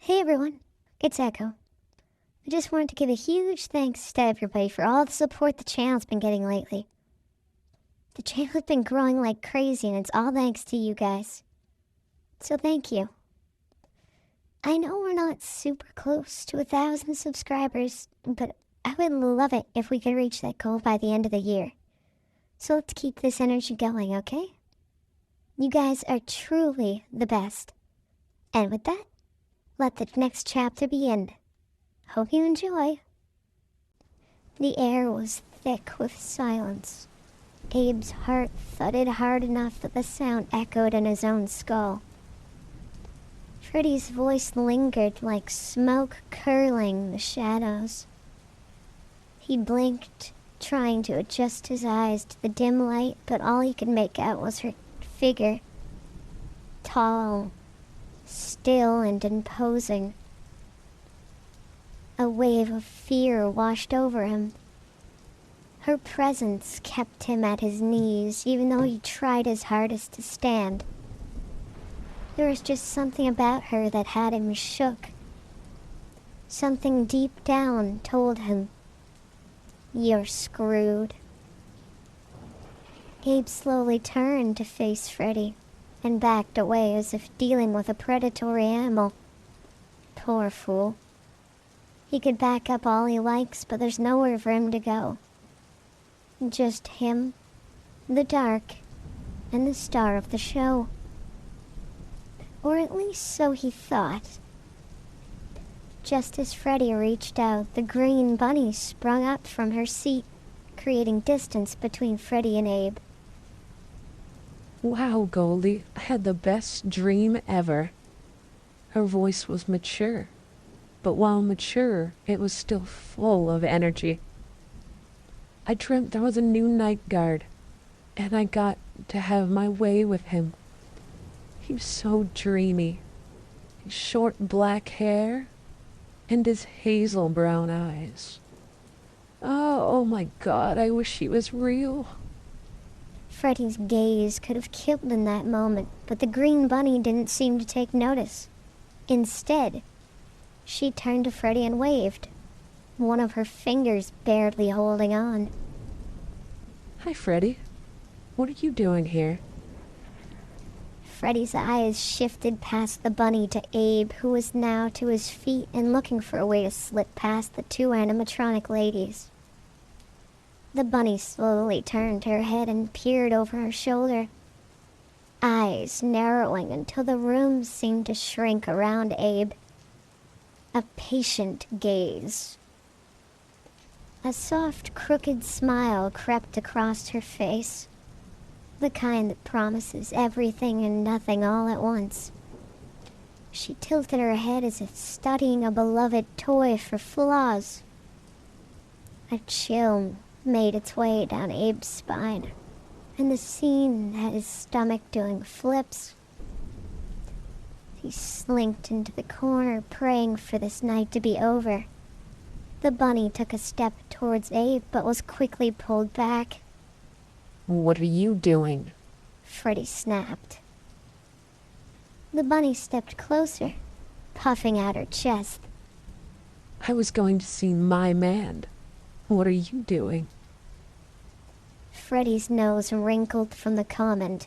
Hey everyone, it's Echo. I just wanted to give a huge thanks to everybody for all the support the channel's been getting lately. The channel's been growing like crazy and it's all thanks to you guys. So thank you. I know we're not super close to 1,000 subscribers, but I would love it if we could reach that goal by the end of the year. So let's keep this energy going, okay? You guys are truly the best. And with that, let the next chapter begin. Hope you enjoy. The air was thick with silence. Abe's heart thudded hard enough that the sound echoed in his own skull. Freddy's voice lingered like smoke curling the shadows. He blinked, trying to adjust his eyes to the dim light, but all he could make out was her figure. Tall, still and imposing. A wave of fear washed over him. Her presence kept him at his knees, even though he tried his hardest to stand. There was just something about her that had him shook. Something deep down told him, "You're screwed." Gabe slowly turned to face Freddy and backed away as if dealing with a predatory animal. Poor fool. He could back up all he likes, but there's nowhere for him to go. Just him, the dark, and the star of the show. Or at least so he thought. Just as Freddy reached out, the green bunny sprung up from her seat, creating distance between Freddy and Abe. Wow, Goldie, I had the best dream ever. Her voice was mature, but while mature, it was still full of energy. I dreamt there was a new night guard, and I got to have my way with him. He was so dreamy. His short black hair and his hazel brown eyes. Oh my God, I wish he was real. Freddy's gaze could have killed in that moment, but the green bunny didn't seem to take notice. Instead, she turned to Freddy and waved, one of her fingers barely holding on. Hi, Freddy. What are you doing here? Freddy's eyes shifted past the bunny to Abe, who was now to his feet and looking for a way to slip past the two animatronic ladies. The bunny slowly turned her head and peered over her shoulder, eyes narrowing until the room seemed to shrink around Abe. A patient gaze. A soft, crooked smile crept across her face, the kind that promises everything and nothing all at once. She tilted her head as if studying a beloved toy for flaws. A chill made its way down Abe's spine, and the scene had his stomach doing flips. He slinked into the corner, praying for this night to be over. The bunny took a step towards Abe, but was quickly pulled back. What are you doing? Freddy snapped. The bunny stepped closer, puffing out her chest. I was going to see my man. What are you doing? Freddy's nose wrinkled from the comment.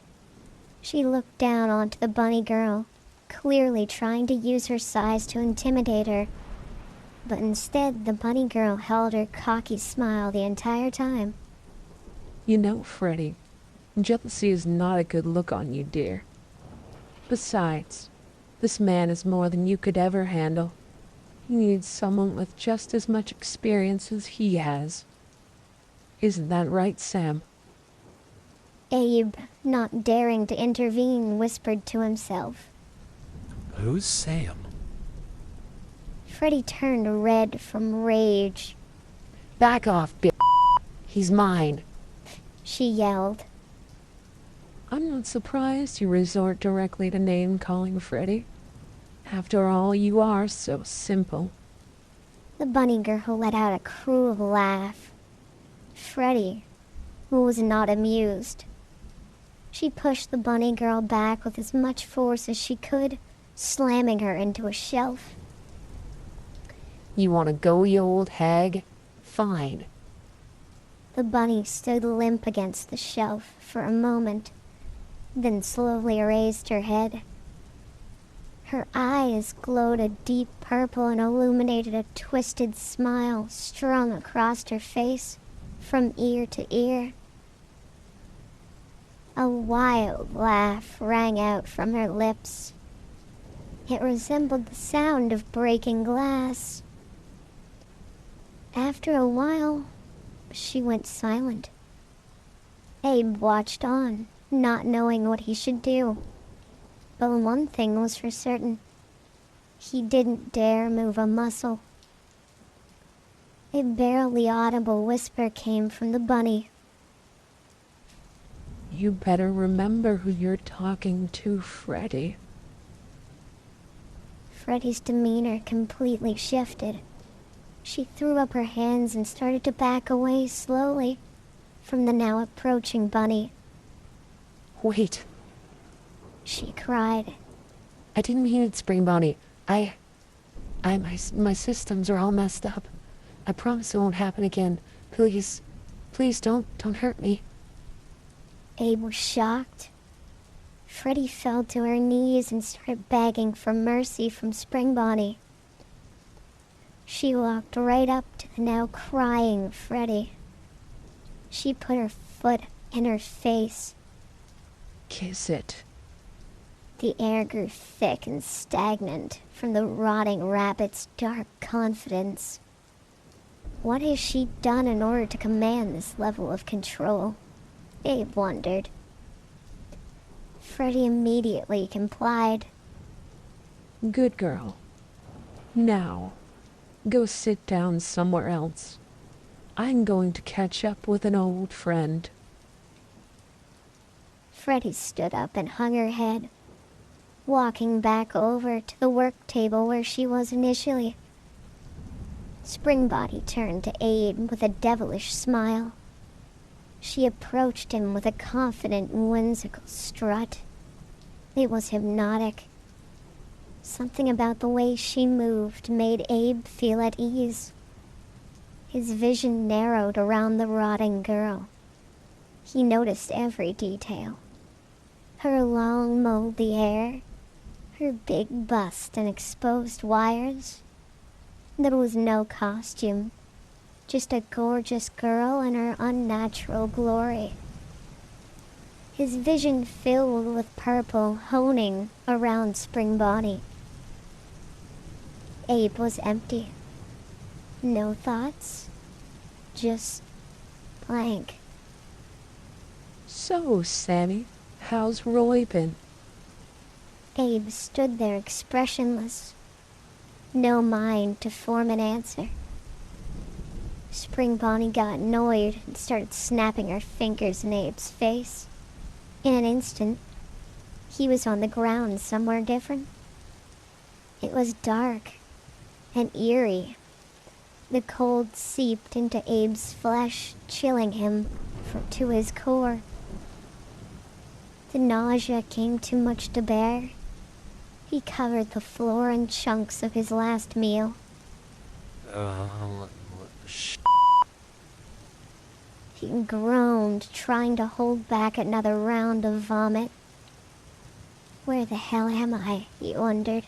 She looked down onto the bunny girl, clearly trying to use her size to intimidate her. But instead, the bunny girl held her cocky smile the entire time. You know, Freddy, jealousy is not a good look on you, dear. Besides, this man is more than you could ever handle. He needs someone with just as much experience as he has. Isn't that right, Sam? Abe, not daring to intervene, whispered to himself. Who's Sam? Freddy turned red from rage. Back off, bitch. He's mine. She yelled. I'm not surprised you resort directly to name-calling, Freddy. After all, you are so simple. The bunny girl let out a cruel laugh. Freddy, who was not amused. She pushed the bunny girl back with as much force as she could, slamming her into a shelf. You want to go, you old hag? Fine. The bunny stood limp against the shelf for a moment, then slowly raised her head. Her eyes glowed a deep purple and illuminated a twisted smile strung across her face from ear to ear. A wild laugh rang out from her lips. It resembled the sound of breaking glass. After a while, she went silent. Abe watched on, not knowing what he should do. But one thing was for certain. He didn't dare move a muscle. A barely audible whisper came from the bunny. You better remember who you're talking to, Freddy. Freddy's demeanor completely shifted. She threw up her hands and started to back away slowly from the now approaching bunny. Wait. She cried. I didn't mean it, Springbonnie. My systems are all messed up. I promise it won't happen again. Please don't hurt me. Abe was shocked. Freddy fell to her knees and started begging for mercy from Springbonnie. She walked right up to the now crying Freddy. She put her foot in her face. Kiss it. The air grew thick and stagnant from the rotting rabbit's dark confidence. What has she done in order to command this level of control? Abe wondered. Freddy immediately complied. Good girl. Now, go sit down somewhere else. I'm going to catch up with an old friend. Freddy stood up and hung her head, walking back over to the work table where she was initially. Springbonnie turned to Abe with a devilish smile. She approached him with a confident, whimsical strut. It was hypnotic. Something about the way she moved made Abe feel at ease. His vision narrowed around the rotting girl. He noticed every detail. Her long, moldy hair, her big bust and exposed wires. There was no costume, just a gorgeous girl in her unnatural glory. His vision filled with purple, honing around Springbonnie. Abe was empty. No thoughts, just blank. So, Sammy, how's Roy been? Abe stood there expressionless, no mind to form an answer. Springbonnie got annoyed and started snapping her fingers in Abe's face. In an instant, he was on the ground somewhere different. It was dark and eerie. The cold seeped into Abe's flesh, chilling him to his core. The nausea came too much to bear. He covered the floor in chunks of his last meal. He groaned, trying to hold back another round of vomit. Where the hell am I? He wondered.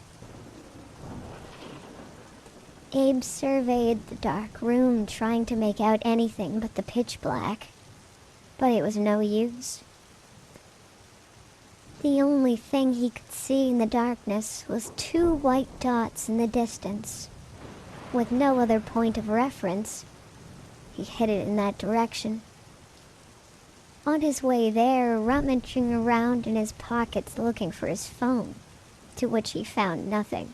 Abe surveyed the dark room, trying to make out anything but the pitch black. But it was no use. The only thing he could see in the darkness was two white dots in the distance. With no other point of reference, he headed in that direction. On his way there, rummaging around in his pockets looking for his phone, to which he found nothing.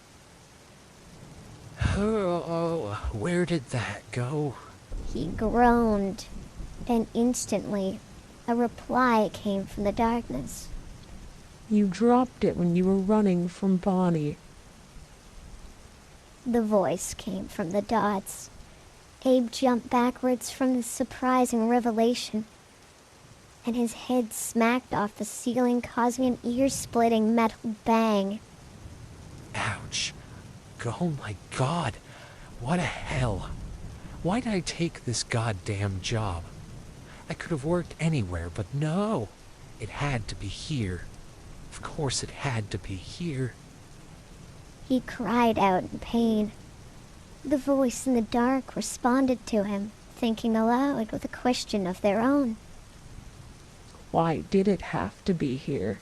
Oh, where did that go? He groaned, and instantly, a reply came from the darkness. You dropped it when you were running from Bonnie. The voice came from the dots. Abe jumped backwards from the surprising revelation, and his head smacked off the ceiling, causing an ear-splitting metal bang. Ouch. Oh my God. What a hell. Why did I take this goddamn job? I could have worked anywhere, but no. It had to be here. Of course it had to be here. He cried out in pain. The voice in the dark responded to him, thinking aloud with a question of their own. Why did it have to be here?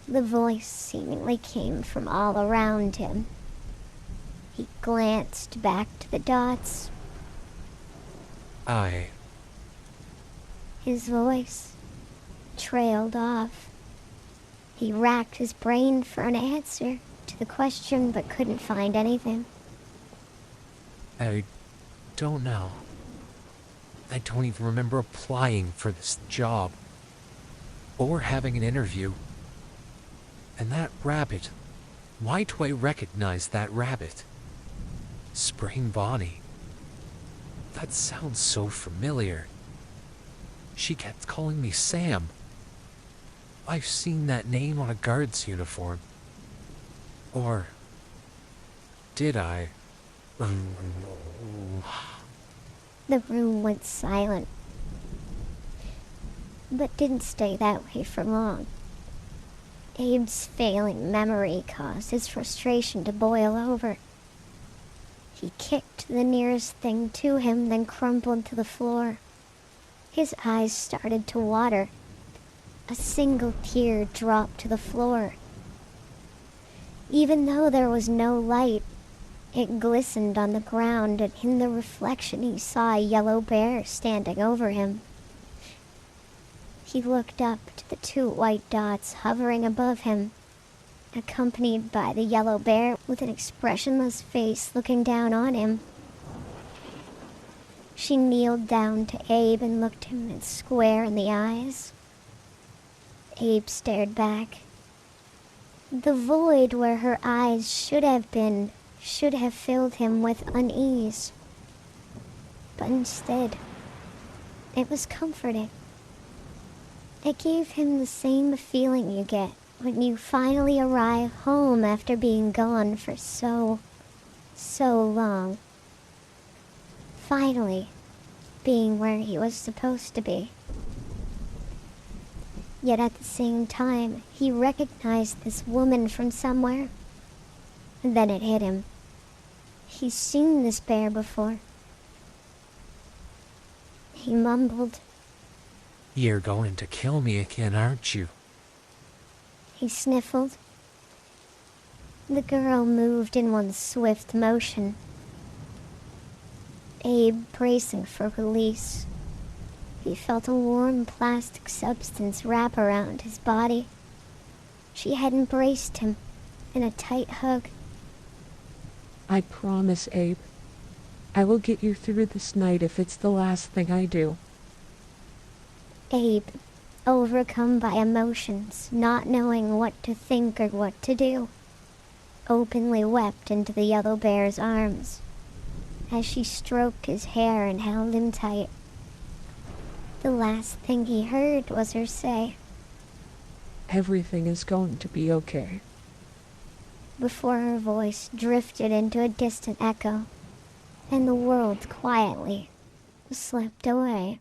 The voice seemingly came from all around him. He glanced back to the dots. His voice trailed off. He racked his brain for an answer to the question but couldn't find anything. I don't know. I don't even remember applying for this job. Or having an interview. And that rabbit. Why do I recognize that rabbit? Springbonnie. That sounds so familiar. She kept calling me Sam. I've seen that name on a guard's uniform. Or did I? The room went silent, but didn't stay that way for long. Abe's failing memory caused his frustration to boil over. He kicked the nearest thing to him, then crumpled to the floor. His eyes started to water. A single tear dropped to the floor. Even though there was no light, it glistened on the ground, and in the reflection he saw a yellow bear standing over him. He looked up to the two white dots hovering above him, accompanied by the yellow bear with an expressionless face looking down on him. She kneeled down to Abe and looked him square in the eyes. Abe stared back. The void where her eyes should have been should have filled him with unease. But instead, it was comforting. It gave him the same feeling you get when you finally arrive home after being gone for so long. Finally, being where he was supposed to be. Yet at the same time, he recognized this woman from somewhere. And then it hit him. He's seen this bear before. He mumbled. You're going to kill me again, aren't you? He sniffled. The girl moved in one swift motion. Abe bracing for release. He felt a warm plastic substance wrap around his body. She had embraced him in a tight hug. I promise, Abe. I will get you through this night if it's the last thing I do. Abe, overcome by emotions, not knowing what to think or what to do, openly wept into the yellow bear's arms as she stroked his hair and held him tight. The last thing he heard was her say, Everything is going to be okay. Before her voice drifted into a distant echo, and the world quietly slipped away.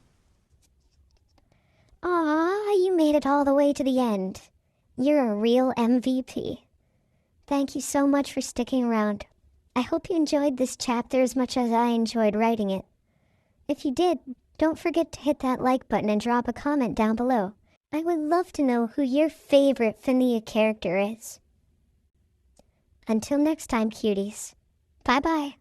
Aw, you made it all the way to the end. You're a real MVP. Thank you so much for sticking around. I hope you enjoyed this chapter as much as I enjoyed writing it. If you did, don't forget to hit that like button and drop a comment down below. I would love to know who your favorite FNIA character is. Until next time, cuties. Bye-bye.